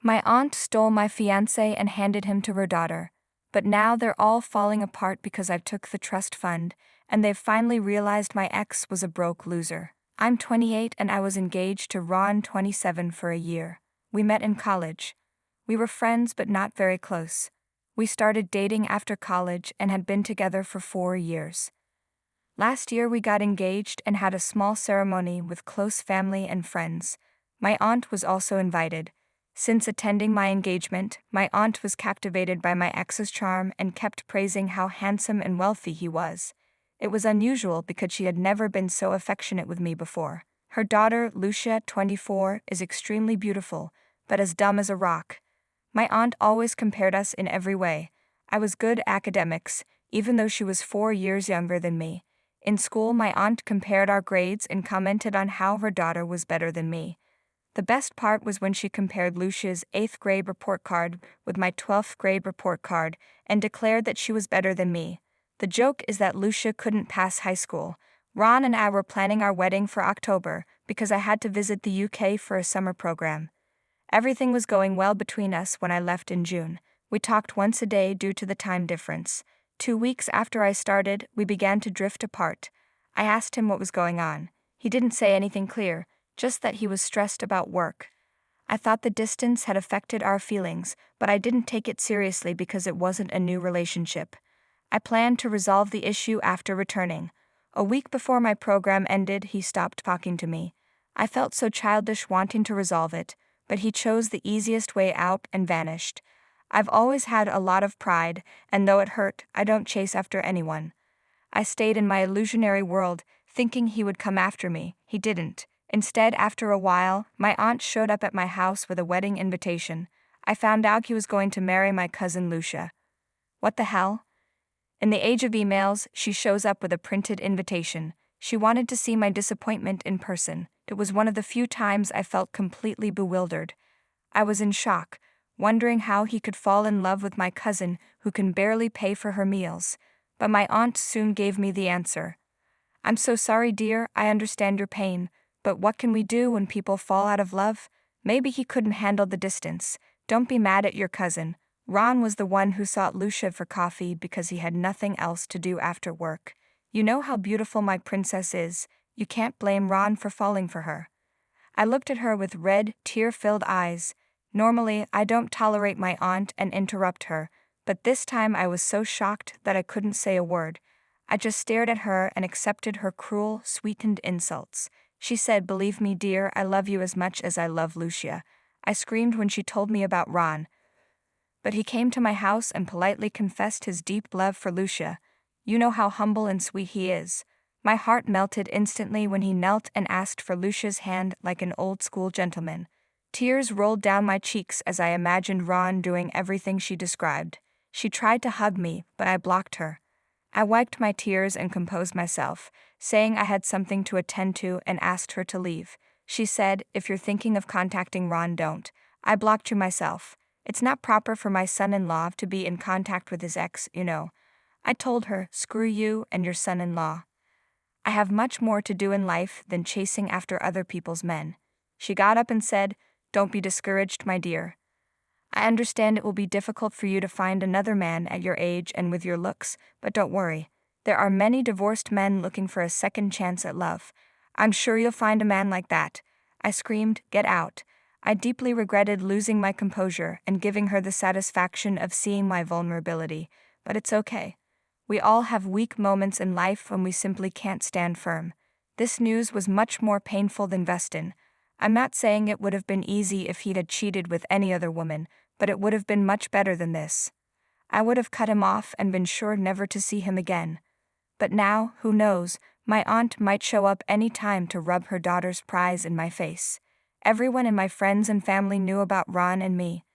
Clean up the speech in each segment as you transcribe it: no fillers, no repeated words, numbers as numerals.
My aunt stole my fiancé and handed him to her daughter. But now they're all falling apart because I took the trust fund, and they've finally realized my ex was a broke loser. I'm 28 and I was engaged to Ron, 27, for a year. We met in college. We were friends but not very close. We started dating after college and had been together for 4 years. Last year we got engaged and had a small ceremony with close family and friends. My aunt was also invited. Since attending my engagement, my aunt was captivated by my ex's charm and kept praising how handsome and wealthy he was. It was unusual because she had never been so affectionate with me before. Her daughter, Lucia, 24, is extremely beautiful, but as dumb as a rock. My aunt always compared us in every way. I was good at academics, even though she was 4 years younger than me. In school, my aunt compared our grades and commented on how her daughter was better than me. The best part was when she compared Lucia's 8th grade report card with my 12th grade report card and declared that she was better than me. The joke is that Lucia couldn't pass high school. Ron and I were planning our wedding for October because I had to visit the UK for a summer program. Everything was going well between us when I left in June. We talked once a day due to the time difference. 2 weeks after I started, we began to drift apart. I asked him what was going on. He didn't say anything clear, just that he was stressed about work. I thought the distance had affected our feelings, but I didn't take it seriously because it wasn't a new relationship. I planned to resolve the issue after returning. A week before my program ended, he stopped talking to me. I felt so childish wanting to resolve it, but he chose the easiest way out and vanished. I've always had a lot of pride, and though it hurt, I don't chase after anyone. I stayed in my illusionary world, thinking he would come after me. He didn't. Instead, after a while, my aunt showed up at my house with a wedding invitation. I found out he was going to marry my cousin Lucia. What the hell? In the age of emails, she shows up with a printed invitation. She wanted to see my disappointment in person. It was one of the few times I felt completely bewildered. I was in shock, wondering how he could fall in love with my cousin who can barely pay for her meals. But my aunt soon gave me the answer. I'm so sorry, dear, I understand your pain. But what can we do when people fall out of love? Maybe he couldn't handle the distance. Don't be mad at your cousin. Ron was the one who sought Lucia for coffee because he had nothing else to do after work. You know how beautiful my princess is. You can't blame Ron for falling for her. I looked at her with red, tear-filled eyes. Normally, I don't tolerate my aunt and interrupt her, but this time I was so shocked that I couldn't say a word. I just stared at her and accepted her cruel, sweetened insults. She said, "Believe me, dear, I love you as much as I love Lucia." I screamed when she told me about Ron. But he came to my house and politely confessed his deep love for Lucia. You know how humble and sweet he is. My heart melted instantly when he knelt and asked for Lucia's hand like an old-school gentleman. Tears rolled down my cheeks as I imagined Ron doing everything she described. She tried to hug me, but I blocked her. I wiped my tears and composed myself, saying I had something to attend to and asked her to leave. She said, "If you're thinking of contacting Ron, don't. I blocked you myself. It's not proper for my son-in-law to be in contact with his ex, you know." I told her, "Screw you and your son-in-law. I have much more to do in life than chasing after other people's men." She got up and said, "Don't be discouraged, my dear. I understand it will be difficult for you to find another man at your age and with your looks, but don't worry. There are many divorced men looking for a second chance at love. I'm sure you'll find a man like that." I screamed, "Get out." I deeply regretted losing my composure and giving her the satisfaction of seeing my vulnerability, but it's okay. We all have weak moments in life when we simply can't stand firm. This news was much more painful than Veston. I'm not saying it would have been easy if he'd had cheated with any other woman, but it would have been much better than this. I would have cut him off and been sure never to see him again. But now, who knows, my aunt might show up any time to rub her daughter's prize in my face. Everyone in my friends and family knew about Ron and me.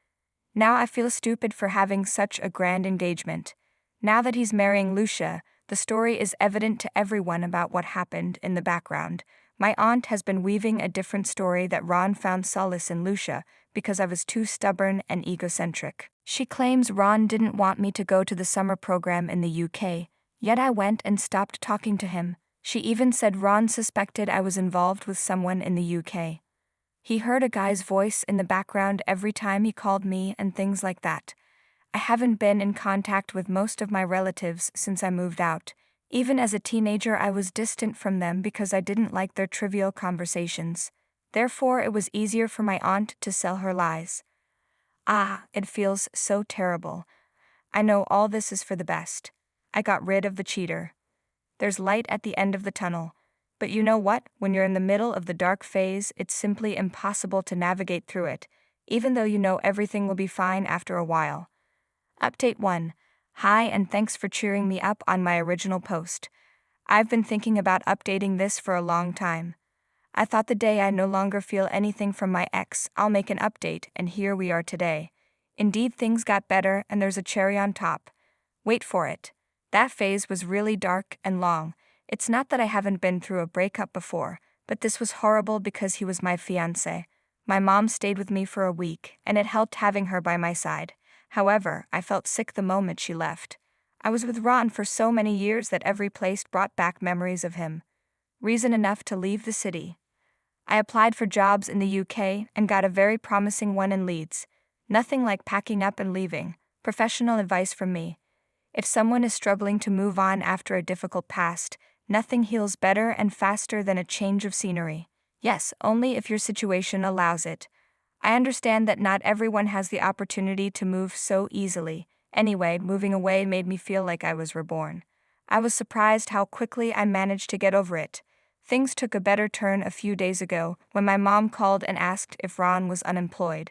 Now I feel stupid for having such a grand engagement. Now that he's marrying Lucia, the story is evident to everyone about what happened in the background. My aunt has been weaving a different story that Ron found solace in Lucia because I was too stubborn and egocentric. She claims Ron didn't want me to go to the summer program in the UK, yet I went and stopped talking to him. She even said Ron suspected I was involved with someone in the UK. He heard a guy's voice in the background every time he called me and things like that. I haven't been in contact with most of my relatives since I moved out. Even as a teenager, I was distant from them because I didn't like their trivial conversations. Therefore, it was easier for my aunt to sell her lies. Ah, it feels so terrible. I know all this is for the best. I got rid of the cheater. There's light at the end of the tunnel. But you know what? When you're in the middle of the dark phase, it's simply impossible to navigate through it, even though you know everything will be fine after a while. Update 1. Hi, and thanks for cheering me up on my original post. I've been thinking about updating this for a long time. I thought the day I no longer feel anything from my ex, I'll make an update, and here we are today. Indeed, things got better, and there's a cherry on top. Wait for it. That phase was really dark and long. It's not that I haven't been through a breakup before, but this was horrible because he was my fiancé. My mom stayed with me for a week, and it helped having her by my side. However, I felt sick the moment she left. I was with Ron for so many years that every place brought back memories of him. Reason enough to leave the city. I applied for jobs in the UK and got a very promising one in Leeds. Nothing like packing up and leaving. Professional advice from me. If someone is struggling to move on after a difficult past, nothing heals better and faster than a change of scenery. Yes, only if your situation allows it. I understand that not everyone has the opportunity to move so easily. Anyway, moving away made me feel like I was reborn. I was surprised how quickly I managed to get over it. Things took a better turn a few days ago when my mom called and asked if Ron was unemployed.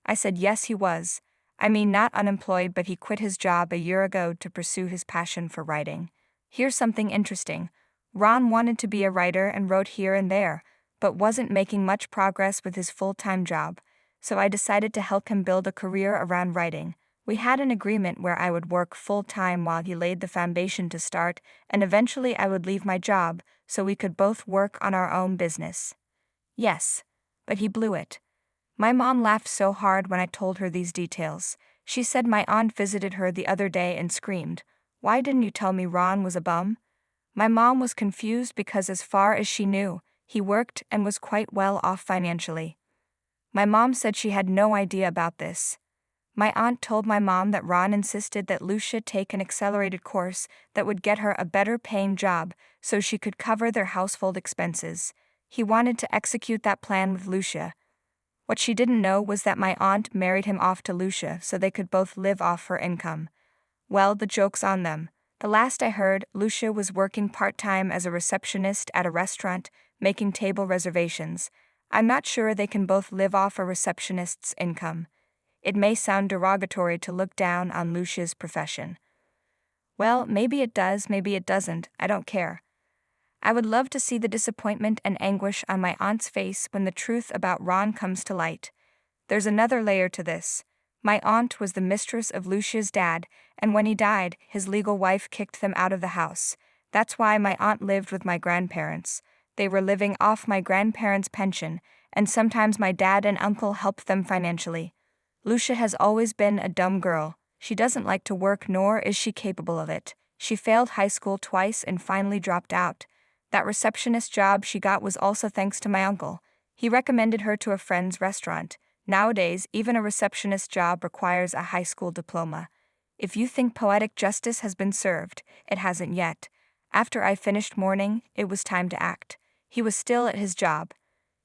I said yes, he was. I mean, not unemployed, but he quit his job a year ago to pursue his passion for writing. Here's something interesting. Ron wanted to be a writer and wrote here and there, but wasn't making much progress with his full-time job, so I decided to help him build a career around writing. We had an agreement where I would work full-time while he laid the foundation to start, and eventually I would leave my job so we could both work on our own business. Yes, but he blew it. My mom laughed so hard when I told her these details. She said my aunt visited her the other day and screamed, "Why didn't you tell me Ron was a bum?" My mom was confused because as far as she knew, he worked and was quite well off financially. My mom said she had no idea about this. My aunt told my mom that Ron insisted that Lucia take an accelerated course that would get her a better paying job so she could cover their household expenses. He wanted to execute that plan with Lucia. What she didn't know was that my aunt married him off to Lucia so they could both live off her income. Well, the joke's on them. The last I heard, Lucia was working part-time as a receptionist at a restaurant, making table reservations. I'm not sure they can both live off a receptionist's income. It may sound derogatory to look down on Lucia's profession. Well, maybe it does, maybe it doesn't, I don't care. I would love to see the disappointment and anguish on my aunt's face when the truth about Ron comes to light. There's another layer to this. My aunt was the mistress of Lucia's dad, and when he died, his legal wife kicked them out of the house. That's why my aunt lived with my grandparents. They were living off my grandparents' pension, and sometimes my dad and uncle helped them financially. Lucia has always been a dumb girl. She doesn't like to work, nor is she capable of it. She failed high school twice and finally dropped out. That receptionist job she got was also thanks to my uncle. He recommended her to a friend's restaurant. Nowadays, even a receptionist job requires a high school diploma. If you think poetic justice has been served, it hasn't yet. After I finished mourning, it was time to act. He was still at his job.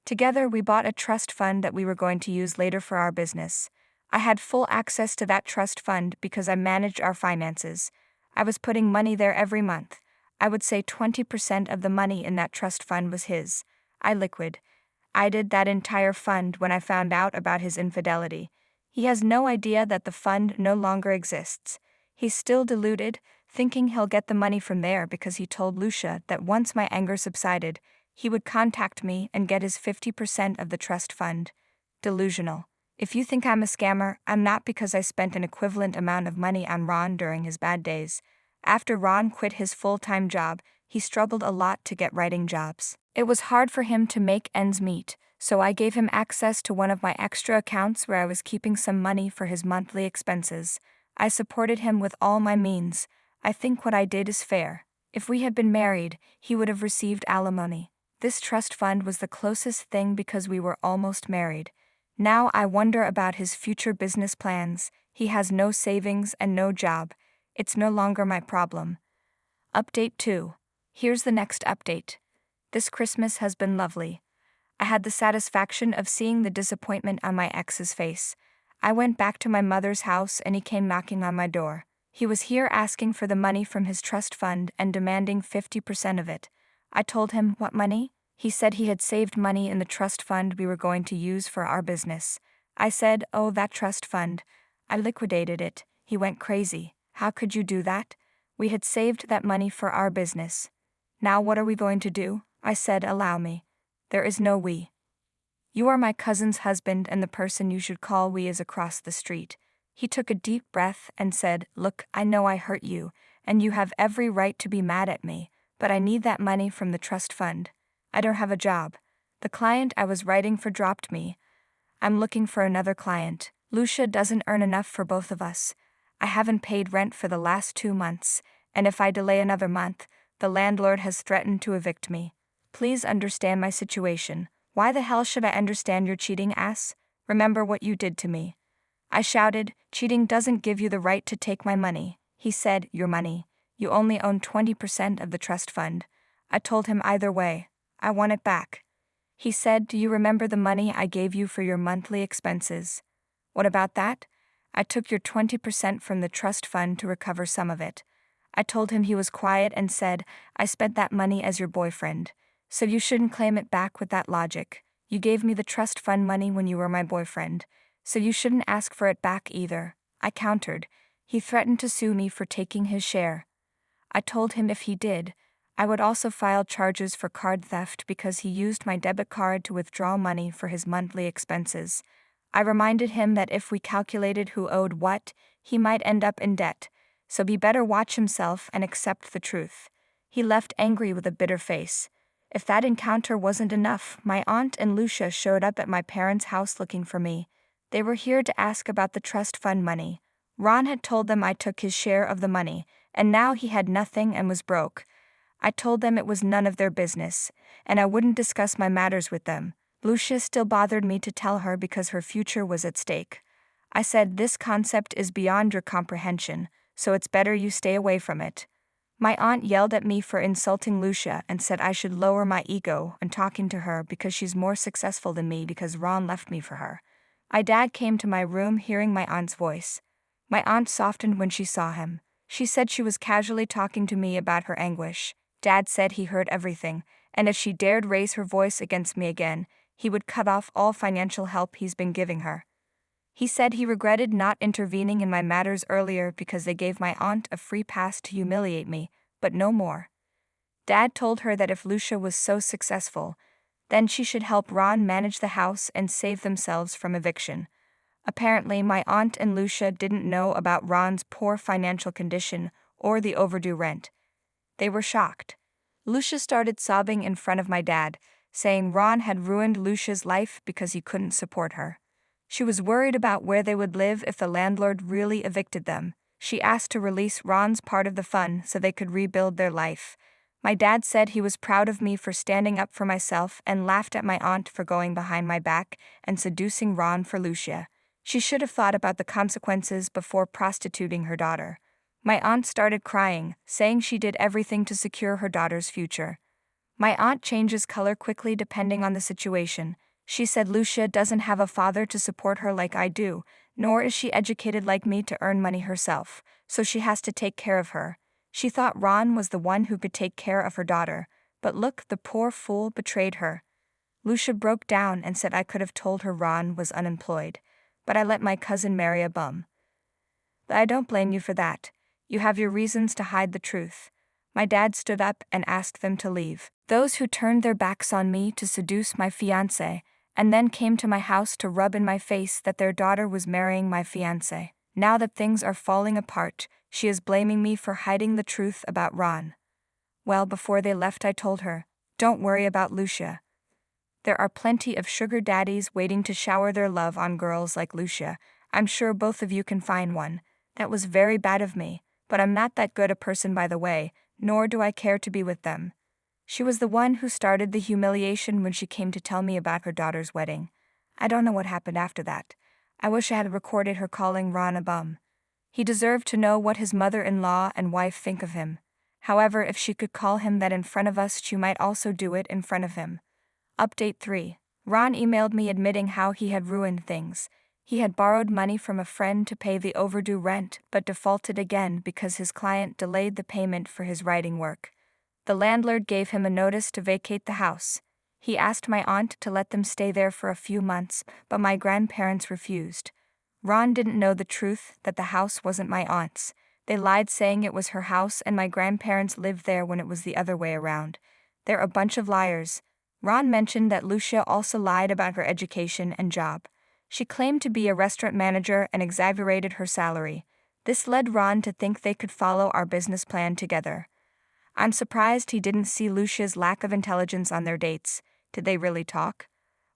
Together, we bought a trust fund that we were going to use later for our business. I had full access to that trust fund because I managed our finances. I was putting money there every month. I would say 20% of the money in that trust fund was his. I did that entire fund when I found out about his infidelity. He has no idea that the fund no longer exists. He's still deluded, thinking he'll get the money from there because he told Lucia that once my anger subsided, he would contact me and get his 50% of the trust fund. Delusional. If you think I'm a scammer, I'm not, because I spent an equivalent amount of money on Ron during his bad days. After Ron quit his full-time job, he struggled a lot to get writing jobs. It was hard for him to make ends meet, so I gave him access to one of my extra accounts where I was keeping some money for his monthly expenses. I supported him with all my means. I think what I did is fair. If we had been married, he would have received alimony. This trust fund was the closest thing because we were almost married. Now I wonder about his future business plans. He has no savings and no job. It's no longer my problem. Update 2. Here's the next update. This Christmas has been lovely. I had the satisfaction of seeing the disappointment on my ex's face. I went back to my mother's house and he came knocking on my door. He was here asking for the money from his trust fund and demanding 50% of it. I told him, what money? He said he had saved money in the trust fund we were going to use for our business. I said, oh, that trust fund. I liquidated it. He went crazy. How could you do that? We had saved that money for our business. Now what are we going to do? I said, allow me. There is no we. You are my cousin's husband and the person you should call we is across the street. He took a deep breath and said, look, I know I hurt you, and you have every right to be mad at me, but I need that money from the trust fund. I don't have a job. The client I was writing for dropped me. I'm looking for another client. Lucia doesn't earn enough for both of us. I haven't paid rent for the last 2 months, and if I delay another month, the landlord has threatened to evict me. Please understand my situation. Why the hell should I understand your cheating ass? Remember what you did to me. I shouted, cheating doesn't give you the right to take my money. He said, your money. You only own 20% of the trust fund. I told him either way, I want it back. He said, do you remember the money I gave you for your monthly expenses? What about that? I took your 20% from the trust fund to recover some of it. I told him he was quiet and said, I spent that money as your boyfriend. So you shouldn't claim it back with that logic. You gave me the trust fund money when you were my boyfriend, so you shouldn't ask for it back either. I countered. He threatened to sue me for taking his share. I told him if he did, I would also file charges for card theft because he used my debit card to withdraw money for his monthly expenses. I reminded him that if we calculated who owed what, he might end up in debt, so he better watch himself and accept the truth. He left angry with a bitter face. If that encounter wasn't enough, my aunt and Lucia showed up at my parents' house looking for me. They were here to ask about the trust fund money. Ron had told them I took his share of the money, and now he had nothing and was broke. I told them it was none of their business, and I wouldn't discuss my matters with them. Lucia still bothered me to tell her because her future was at stake. I said, this concept is beyond your comprehension, so it's better you stay away from it. My aunt yelled at me for insulting Lucia and said I should lower my ego and talking to her because she's more successful than me because Ron left me for her. My dad came to my room hearing my aunt's voice. My aunt softened when she saw him. She said she was casually talking to me about her anguish. Dad said he heard everything, and if she dared raise her voice against me again, he would cut off all financial help he's been giving her. He said he regretted not intervening in my matters earlier because they gave my aunt a free pass to humiliate me, but no more. Dad told her that if Lucia was so successful, then she should help Ron manage the house and save themselves from eviction. Apparently, my aunt and Lucia didn't know about Ron's poor financial condition or the overdue rent. They were shocked. Lucia started sobbing in front of my dad, saying Ron had ruined Lucia's life because he couldn't support her. She was worried about where they would live if the landlord really evicted them. She asked to release Ron's part of the fund so they could rebuild their life. My dad said he was proud of me for standing up for myself and laughed at my aunt for going behind my back and seducing Ron for Lucia. She should have thought about the consequences before prostituting her daughter. My aunt started crying, saying she did everything to secure her daughter's future. My aunt changes color quickly depending on the situation. She said Lucia doesn't have a father to support her like I do, nor is she educated like me to earn money herself, so she has to take care of her. She thought Ron was the one who could take care of her daughter, but look, the poor fool betrayed her. Lucia broke down and said I could have told her Ron was unemployed, but I let my cousin marry a bum. But I don't blame you for that. You have your reasons to hide the truth. My dad stood up and asked them to leave. Those who turned their backs on me to seduce my fiancé, and then came to my house to rub in my face that their daughter was marrying my fiancé. Now that things are falling apart, she is blaming me for hiding the truth about Ron. Well, before they left I told her, don't worry about Lucia. There are plenty of sugar daddies waiting to shower their love on girls like Lucia. I'm sure both of you can find one. That was very bad of me, but I'm not that good a person by the way, nor do I care to be with them. She was the one who started the humiliation when she came to tell me about her daughter's wedding. I don't know what happened after that. I wish I had recorded her calling Ron a bum. He deserved to know what his mother-in-law and wife think of him. However, if she could call him that in front of us, she might also do it in front of him. Update 3. Ron emailed me admitting how he had ruined things. He had borrowed money from a friend to pay the overdue rent, but defaulted again because his client delayed the payment for his writing work. The landlord gave him a notice to vacate the house. He asked my aunt to let them stay there for a few months, but my grandparents refused. Ron didn't know the truth, that the house wasn't my aunt's. They lied saying it was her house and my grandparents lived there when it was the other way around. They're a bunch of liars. Ron mentioned that Lucia also lied about her education and job. She claimed to be a restaurant manager and exaggerated her salary. This led Ron to think they could follow our business plan together. I'm surprised he didn't see Lucia's lack of intelligence on their dates. Did they really talk?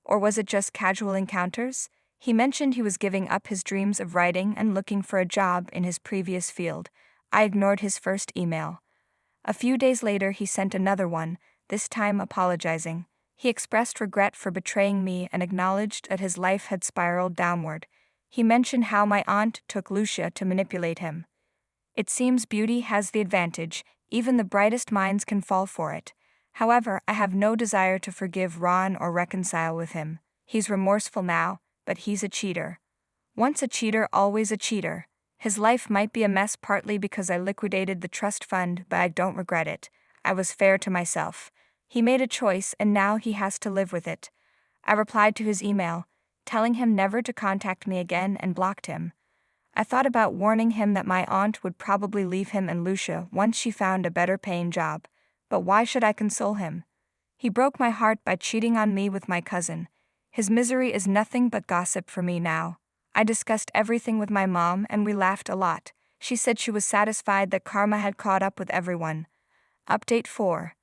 Or was it just casual encounters? He mentioned he was giving up his dreams of writing and looking for a job in his previous field. I ignored his first email. A few days later he sent another one, this time apologizing. He expressed regret for betraying me and acknowledged that his life had spiraled downward. He mentioned how my aunt took Lucia to manipulate him. It seems beauty has the advantage, even the brightest minds can fall for it. However, I have no desire to forgive Ron or reconcile with him. He's remorseful now, but he's a cheater. Once a cheater, always a cheater. His life might be a mess partly because I liquidated the trust fund, but I don't regret it. I was fair to myself. He made a choice and now he has to live with it. I replied to his email, telling him never to contact me again and blocked him. I thought about warning him that my aunt would probably leave him and Lucia once she found a better paying job, but why should I console him? He broke my heart by cheating on me with my cousin. His misery is nothing but gossip for me now. I discussed everything with my mom and we laughed a lot. She said she was satisfied that karma had caught up with everyone. Update 4.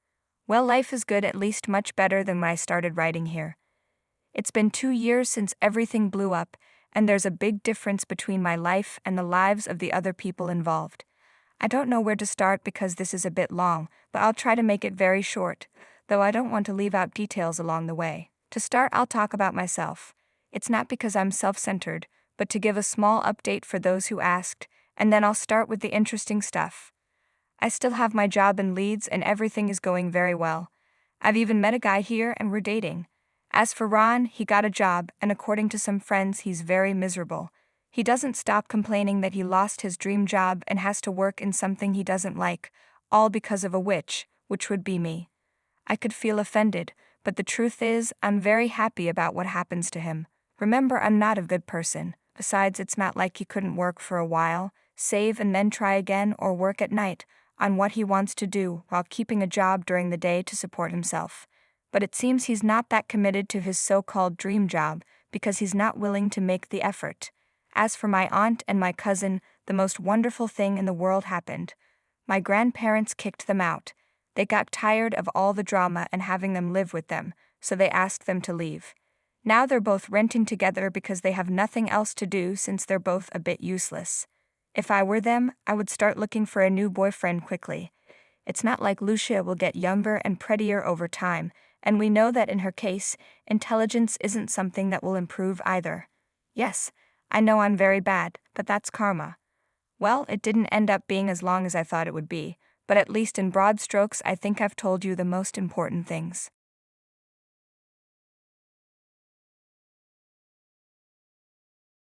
Well, life is good, at least much better than when I started writing here. It's been 2 years since everything blew up, and there's a big difference between my life and the lives of the other people involved. I don't know where to start because this is a bit long, but I'll try to make it very short, though I don't want to leave out details along the way. To start, I'll talk about myself. It's not because I'm self-centered, but to give a small update for those who asked, and then I'll start with the interesting stuff. I still have my job in Leeds and everything is going very well. I've even met a guy here and we're dating. As for Ron, he got a job, and according to some friends, he's very miserable. He doesn't stop complaining that he lost his dream job and has to work in something he doesn't like, all because of a witch, which would be me. I could feel offended, but the truth is, I'm very happy about what happens to him. Remember, I'm not a good person. Besides, it's not like he couldn't work for a while, save and then try again, or work at night on what he wants to do while keeping a job during the day to support himself. But it seems he's not that committed to his so-called dream job because he's not willing to make the effort. As for my aunt and my cousin, the most wonderful thing in the world happened. My grandparents kicked them out. They got tired of all the drama and having them live with them, so they asked them to leave. Now they're both renting together because they have nothing else to do since they're both a bit useless. If I were them, I would start looking for a new boyfriend quickly. It's not like Lucia will get younger and prettier over time, and we know that in her case, intelligence isn't something that will improve either. Yes, I know I'm very bad, but that's karma. Well, it didn't end up being as long as I thought it would be, but at least in broad strokes I think I've told you the most important things.